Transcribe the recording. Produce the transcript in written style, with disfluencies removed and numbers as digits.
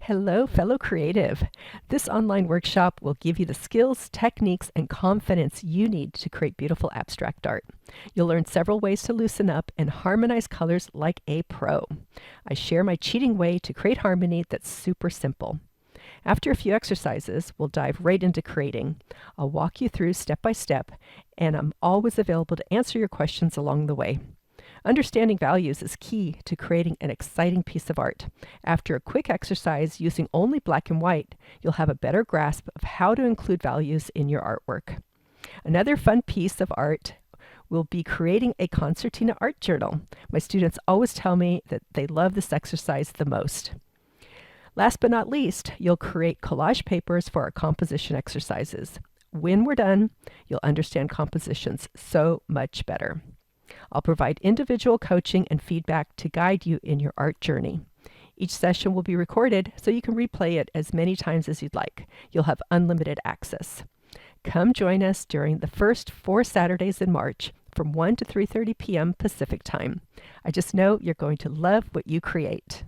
Hello, fellow creative. This online workshop will give you the skills, techniques, and confidence you need to create beautiful abstract art. You'll learn several ways to loosen up and harmonize colors like a pro. I share my cheating way to create harmony that's super simple. After a few exercises, we'll dive right into creating. I'll walk you through step by step, and I'm always available to answer your questions along the way. Understanding values is key to creating an exciting piece of art. After a quick exercise using only black and white, you'll have a better grasp of how to include values in your artwork. Another fun piece of art will be creating a concertina art journal. My students always tell me that they love this exercise the most. Last but not least, you'll create collage papers for our composition exercises. When we're done, you'll understand compositions so much better. I'll provide individual coaching and feedback to guide you in your art journey. Each session will be recorded so you can replay it as many times as you'd like. You'll have unlimited access. Come join us during the first 4 Saturdays in March from 1 to 3:30 p.m. Pacific Time. I just know you're going to love what you create.